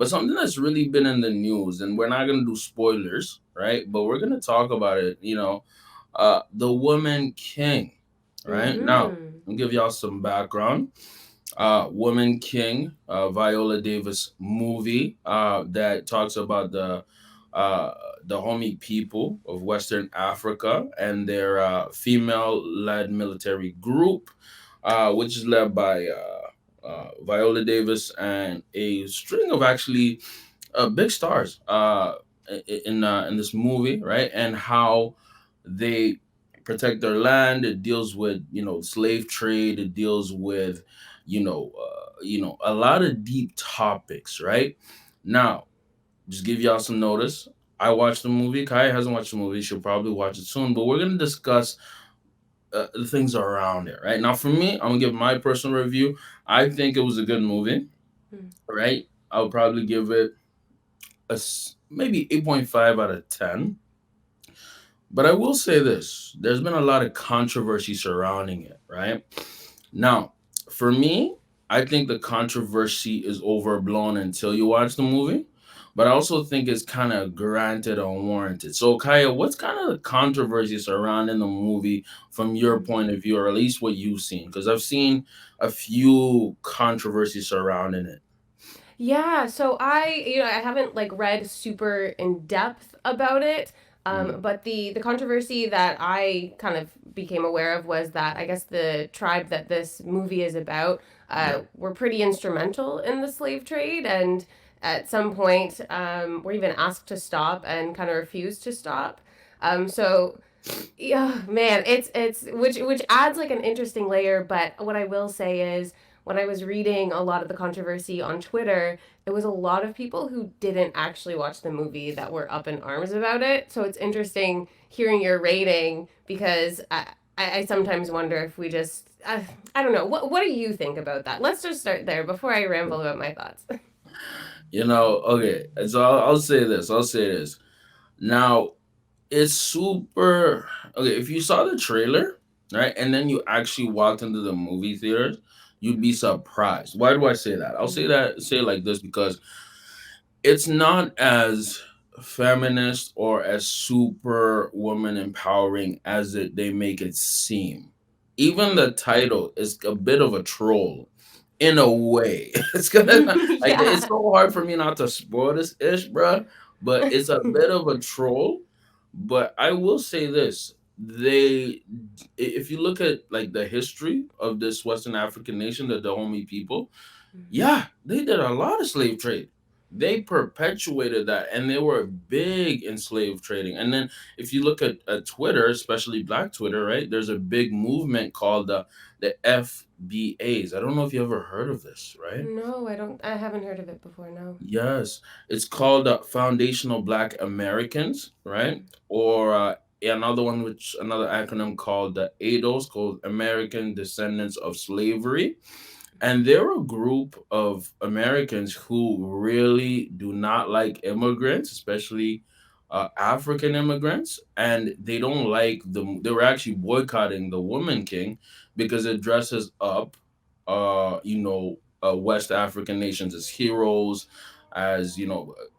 but something that's really been in the news, and we're not gonna do spoilers, right? But we're gonna talk about it. The Woman King, right? Now, Mm-hmm. I'll give y'all some background. Woman King, Viola Davis movie that talks about uh, the Homie people of Western Africa and their female-led military group, which is led by Viola Davis and a string of actually big stars in this movie, right? And how they protect their land. It deals with slave trade. It deals with a lot of deep topics, right? Now, just give y'all some notice. I watched the movie. Kaya hasn't watched the movie. She'll probably watch it soon. But we're gonna discuss the things around it, right? Now, for me, I'm gonna give my personal review. I think it was a good movie, right? I would probably give it maybe 8.5 out of 10. But I will say this, there's been a lot of controversy surrounding it, right? Now, for me, I think the controversy is overblown until you watch the movie. But I also think it's kind of granted or unwarranted. So, Kaya, what's kind of the controversy surrounding the movie from your Mm-hmm. point of view, or at least what you've seen? Because I've seen a few controversies surrounding it. Yeah, so I haven't like read super in depth about it. Mm, But the controversy that I kind of became aware of was that I guess the tribe that this movie is about yeah. were pretty instrumental in the slave trade, and at some point were even asked to stop and kind of refused to stop. So yeah, man, it's which adds like an interesting layer. But what I will say is, when I was reading a lot of the controversy on Twitter, it was a lot of people who didn't actually watch the movie that were up in arms about it. So it's interesting hearing your rating because I sometimes wonder if we just I don't know. What do you think about that? Let's just start there before I ramble about my thoughts. Okay. So I'll say this. I'll say this. Now, it's super okay. If you saw the trailer, right, and then you actually walked into the movie theaters, you'd be surprised. Why do I say that? I'll say Mm-hmm. that say it like this because it's not as feminist or as super woman empowering as they make it seem. Even the title is a bit of a troll in a way. It's gonna like it's Yeah. so hard for me not to spoil this ish, bruh. But it's a bit of a troll. But I will say this: if you look at like the history of this Western African nation, the Dahomey people, yeah, they did a lot of slave trade. They perpetuated that, and they were big in slave trading. And then, if you look at Twitter, especially Black Twitter, right? There's a big movement called the FBAs. I don't know if you ever heard of this, right? No, I don't. I haven't heard of it before. No. Yes, it's called Foundational Black Americans, right? Or another one, which another acronym called the ADOS, called American Descendants of Slavery. And they're a group of Americans who really do not like immigrants, especially African immigrants, and they don't like the. They were actually boycotting the Woman King because it dresses up, West African nations as heroes, as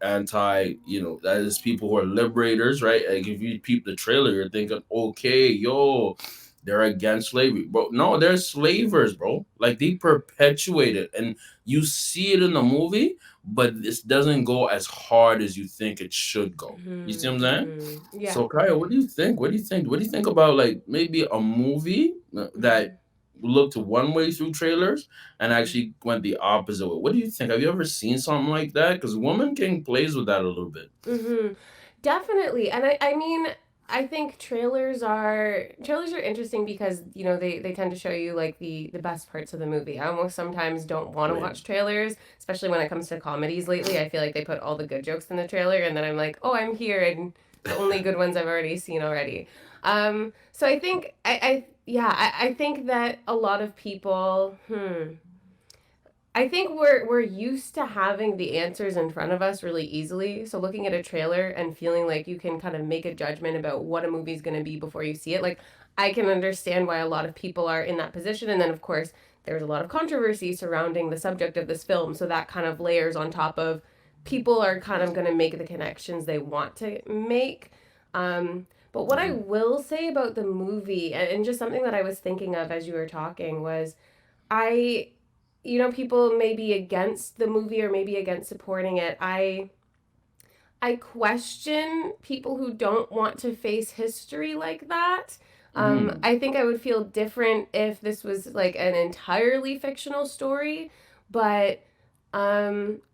as people who are liberators, right? Like if you peep the trailer, you're thinking, okay, yo, they're against slavery, bro. No, they're slavers, bro. Like they perpetuate it, and you see it in the movie, but this doesn't go as hard as you think it should go. You see what I'm Mm-hmm. saying? Mm-hmm. Yeah. So, Kaya, what do you think? What do you think? What do you think about like maybe a movie that looked one way through trailers and actually went the opposite way? What do you think? Have you ever seen something like that? Because Woman King plays with that a little bit. Mm-hmm. Definitely. And I mean, I think trailers are interesting because, they tend to show you like the best parts of the movie. I almost sometimes don't want to Right. watch trailers, especially when it comes to comedies lately. I feel like they put all the good jokes in the trailer and then I'm like, "Oh, I'm here and the only good ones I've already seen already." So I think I yeah, I think that a lot of people, I think we're used to having the answers in front of us really easily. So looking at a trailer and feeling like you can kind of make a judgment about what a movie's going to be before you see it. Like I can understand why a lot of people are in that position, and then of course there's a lot of controversy surrounding the subject of this film, so that kind of layers on top of people are kind of going to make the connections they want to make. But what I Yeah. will say about the movie, and just something that I was thinking of as you were talking, was I, people may be against the movie or maybe against supporting it. I question people who don't want to face history like that. Mm-hmm. I think I would feel different if this was like an entirely fictional story, but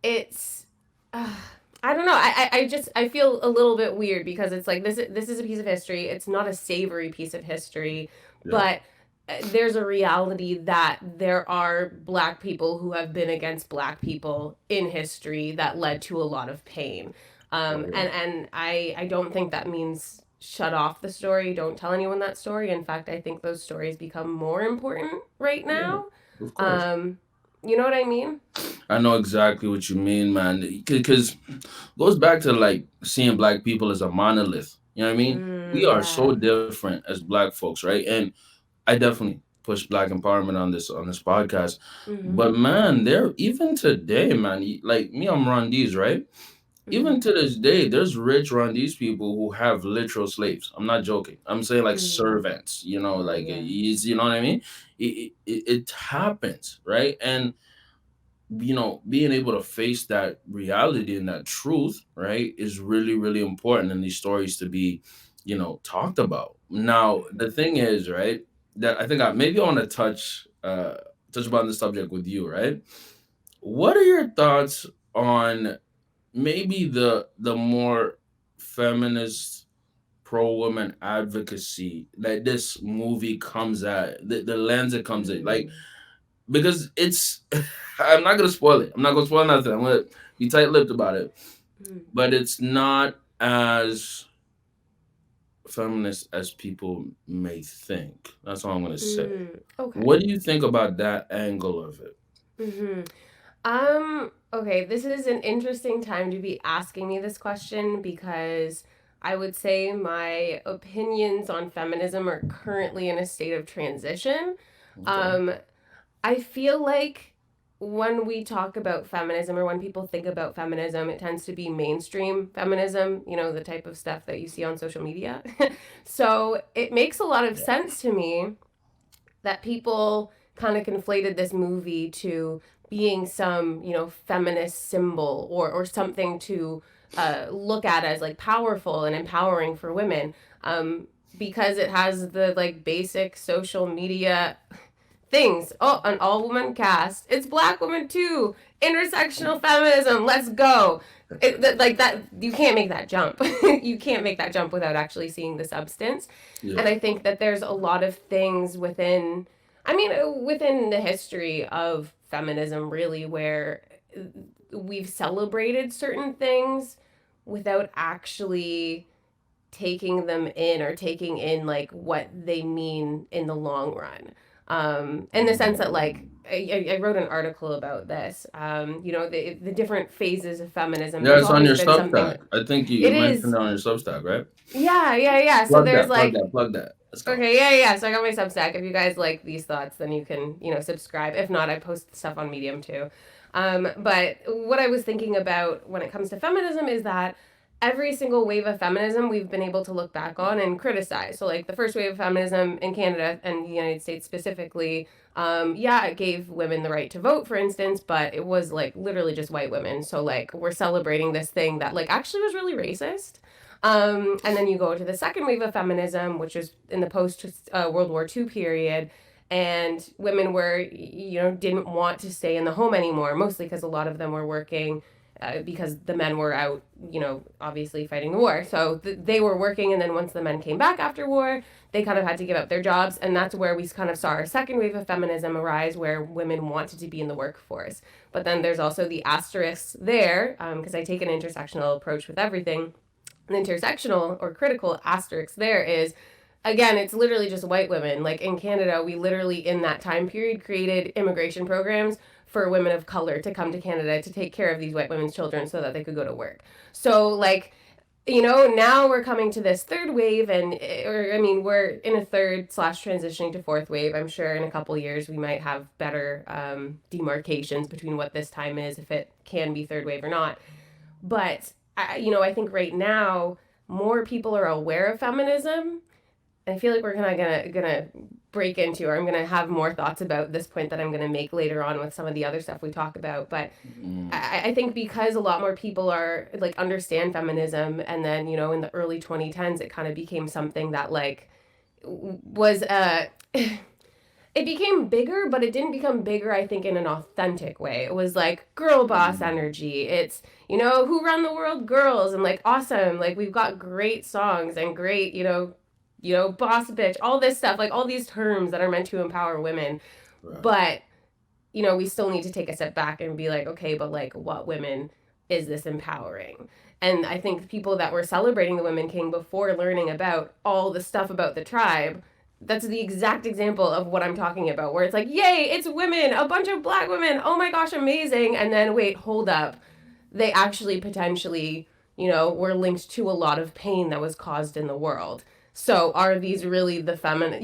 it's. Uh, I don't know. I feel a little bit weird because it's like this is a piece of history. It's not a savory piece of history, Yeah. but there's a reality that there are black people who have been against black people in history that led to a lot of pain. Oh yeah. And I don't think that means shut off the story, don't tell anyone that story. In fact, I think those stories become more important right Yeah. now. Of course. Um, you know what I mean? I know exactly what you mean, man. Because goes back to like seeing black people as a monolith. You know what I mean? We are so Yeah. different as black folks, right? And I definitely push black empowerment on this podcast. Mm-hmm. But man, there even today, man, like me, I'm Rwandese, right? Mm-hmm. Even to this day, there's rich Rwandese people who have literal slaves. I'm not joking. I'm saying like Mm. servants, you know, Oh like yeah. you know what I mean? It happens, right? And being able to face that reality and that truth, right, is really, really important in these stories to be, talked about. Now, the thing is, right, that I think maybe I want to touch upon the subject with you, right? What are your thoughts on maybe the more feminist pro woman advocacy that this movie comes at, the lens it comes at, like Mm. because it's I'm not gonna spoil it. I'm not gonna spoil nothing. I'm gonna be tight lipped about it. Mm. But it's not as feminist as people may think. That's all I'm gonna say. Mm. Okay. What do you think about that angle of it? Mm-hmm. Okay, this is an interesting time to be asking me this question because I would say my opinions on feminism are currently in a state of transition. Okay. Um, I feel like when we talk about feminism or when people think about feminism, it tends to be mainstream feminism, the type of stuff that you see on social media. So it makes a lot of Yeah. sense to me that people kind of conflated this movie to being some, feminist symbol or something to look at as like powerful and empowering for women. Because it has the like basic social media things. Oh, an all woman cast. It's black women too. Intersectional feminism. Let's go. Like that, you can't make that jump. You can't make that jump without actually seeing the substance. And Yeah. I think that there's a lot of things within the history of feminism, really, where we've celebrated certain things without actually taking them in or taking in like what they mean in the long run. In the sense that like I wrote an article about this. The different phases of feminism. Yeah, There's it's on always your been something. Substack. I think you It mentioned is, it on your Substack, right? yeah, yeah, yeah. So Plug there's that, plug like, that, plug that. Let's go. okay, yeah, yeah. So I got my Substack. If you guys like these thoughts, then you can, subscribe. If not, I post stuff on Medium too. But what I was thinking about when it comes to feminism is that every single wave of feminism we've been able to look back on and criticize. So, like the first wave of feminism in Canada and the United States specifically, yeah, it gave women the right to vote, for instance, but it was like literally just white women. So, like, we're celebrating this thing that, like, actually was really racist. And then you go to the second wave of feminism, which is in the post World War II period. And women were, didn't want to stay in the home anymore, mostly because a lot of them were working because the men were out, obviously fighting the war. So they were working, and then once the men came back after war, they kind of had to give up their jobs. And that's where we kind of saw our second wave of feminism arise, where women wanted to be in the workforce. But then there's also the asterisks there, because I take an intersectional approach with everything. An intersectional or critical asterisk there is, again, it's literally just white women. Like in Canada, we literally in that time period created immigration programs for women of color to come to Canada to take care of these white women's children so that they could go to work. So like, now we're coming to this third wave, we're in a third slash transitioning to fourth wave. I'm sure in a couple years we might have better demarcations between what this time is, if it can be third wave or not. But I think right now more people are aware of feminism. I feel like we're gonna break into, or I'm gonna have more thoughts about this point that I'm gonna make later on with some of the other stuff we talk about. But Mm, I think because a lot more people are like understand feminism, and then in the early 2010s it kind of became something that like was it became bigger, but it didn't become bigger, I think, in an authentic way. It was like girl boss mm, energy. It's, who run the world? Girls. And like, awesome. Like, we've got great songs and great, boss bitch, all this stuff, like all these terms that are meant to empower women. right. But, we still need to take a step back and be like, okay, but like, what women is this empowering? And I think people that were celebrating the Women King before learning about all the stuff about the tribe, that's the exact example of what I'm talking about, where it's like, yay, it's women, a bunch of black women. Oh my gosh, amazing. And then, wait, hold up. They actually potentially, were linked to a lot of pain that was caused in the world. So are these really the feminine?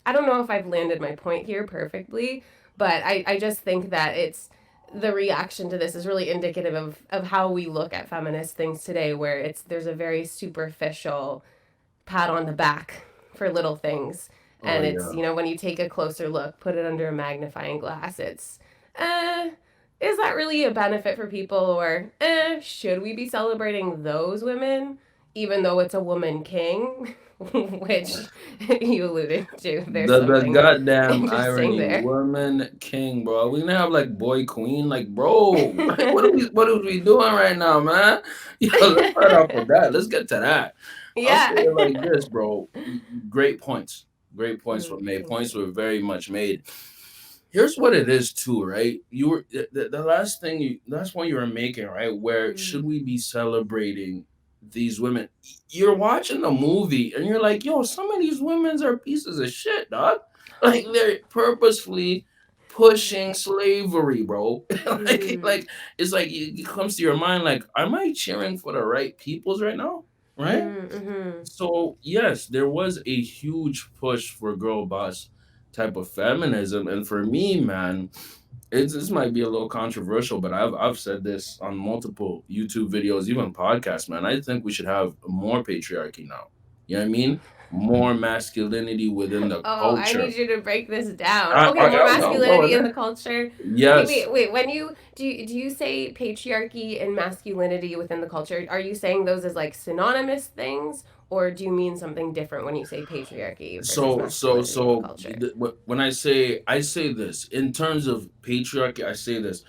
I don't know if I've landed my point here perfectly, but I just think that it's the reaction to this is really indicative of how we look at feminist things today, where there's a very superficial pat on the back for little things. Oh And it's, yeah. when you take a closer look, put it under a magnifying glass, it's, uh, is that really a benefit for people? Or, should we be celebrating those women, even though it's a woman king? Which you alluded to. There's The something goddamn interesting irony, there. woman king, bro. We gonna have like boy queen, like bro. Like what are we doing right now, man? Yo, let's start off with that. Let's get to that. I'll say Yeah. it like this, bro. Great points. Great points were made. Thank Points you. were very much made. Here's what it is too, right? You were the last thing that's what you were making, right? Where should Mm, we be celebrating these women? You're watching the movie and you're like, yo, some of these women's are pieces of shit, dog. Like they're purposefully pushing slavery, bro. mm, like it's like it comes to your mind, like, am I cheering for the right peoples right now? Right? mm-hmm. So yes, there was a huge push for girl boss type of feminism, and for me, man, this might be a little controversial, but I've said this on multiple YouTube videos, even podcasts, man. I think we should have more patriarchy now. You know what I mean? More masculinity within the Oh, I culture. need you to break this down. Okay, more I'll go masculinity in there. the culture. Wait, Yes. wait, wait. When you do you say patriarchy and masculinity within the culture? Are you saying those as like synonymous things, or do you mean something different when you say patriarchy versus masculinity in the culture? When I say this in terms of patriarchy, I say this.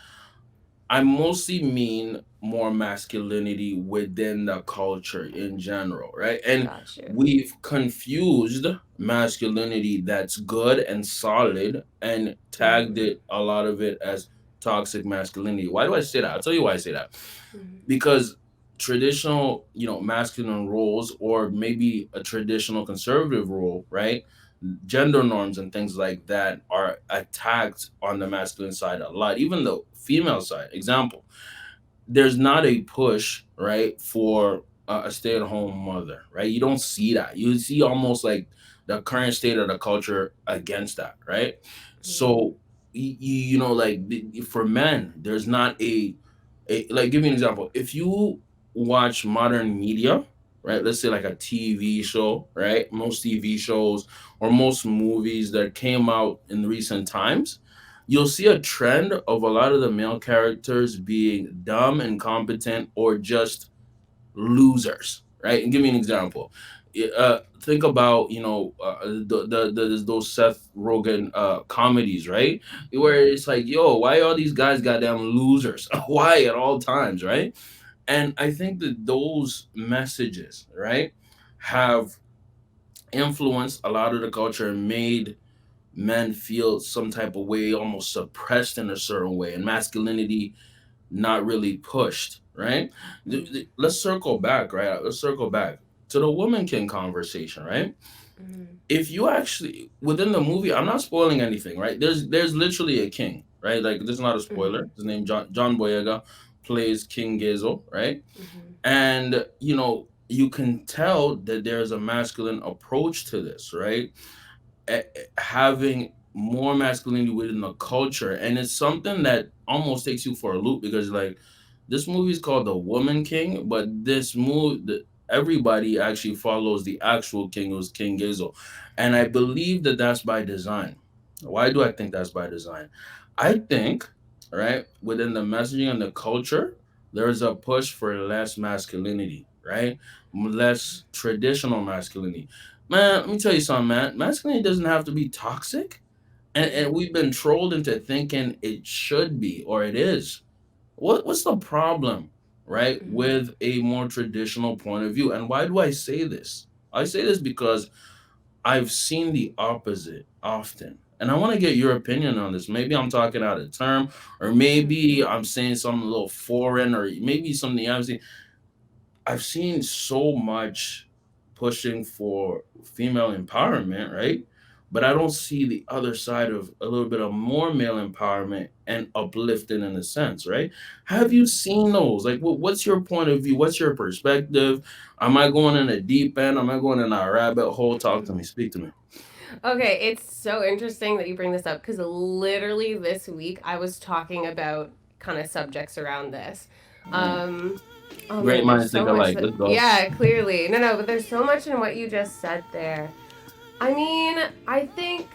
I mostly mean more masculinity within the culture in general, right? And Got you. we've confused masculinity that's good and solid and tagged Mm, it a lot of it as toxic masculinity. Why do I say that? I'll tell you why I say that. mm, Because traditional, masculine roles or maybe a traditional conservative role, right? Gender norms and things like that are attacked on the masculine side a lot, even the female side. Example, there's not a push, right, for a stay-at-home mother, right? You don't see that. You see almost like the current state of the culture against that, right? mm, So like for men, there's not like give me an example. If you watch modern media, right? Let's say like a TV show, right? Most TV shows or most movies that came out in recent times, you'll see a trend of a lot of the male characters being dumb, incompetent, or just losers, right? And give me an example. Think about those Seth Rogen comedies, right? Where mm, it's like, yo, why are these guys goddamn losers? Why at all times, right? And I think that those messages, right, have influenced a lot of the culture and made men feel some type of way, almost suppressed in a certain way, and masculinity not really pushed, right? mm, Let's circle back, right? Let's circle back to the woman king conversation, right? mm, If you actually within the movie, I'm not spoiling anything, right? There's literally a king, right? Like this is not a spoiler. mm, His name John Boyega plays King Gezo, right? mm, And you can tell that there's a masculine approach to this, right? Having more masculinity within the culture, and it's something that almost takes you for a loop because like, This movie is called The Woman King, but this movie, everybody actually follows the actual king, who's King Gizzle, and I believe that that's by design. Why do I think that's by design? I think, right, within the messaging and the culture, there's a push for less masculinity, right? Less traditional masculinity. Man, let me tell you something, man. Masculinity doesn't have to be toxic. And Mm-hmm. we've been trolled into thinking it should be or it is. What's the problem, right, Mm-hmm. with a more traditional point of view? And why do I say this? I say this because I've seen the opposite often. And I want to get your opinion on this. Maybe I'm talking out of term, or maybe I'm saying something a little foreign, or maybe something I've seen so much pushing for female empowerment, right? But I don't see the other side of a little bit of more male empowerment and uplifting in a sense, right? Have you Mm-hmm. seen those? Like, what's your point of view? What's your perspective? Am I going in a deep end? Am I going in a rabbit hole? Talk to me. Speak to me. Okay, it's so interesting that you bring this up because literally this week I was talking about kind of subjects around this. Mm. Um, oh Great man, there's minds so think much alike. that, Let's go. yeah, clearly. No, no, but there's so much in what you just said there. I mean, I think,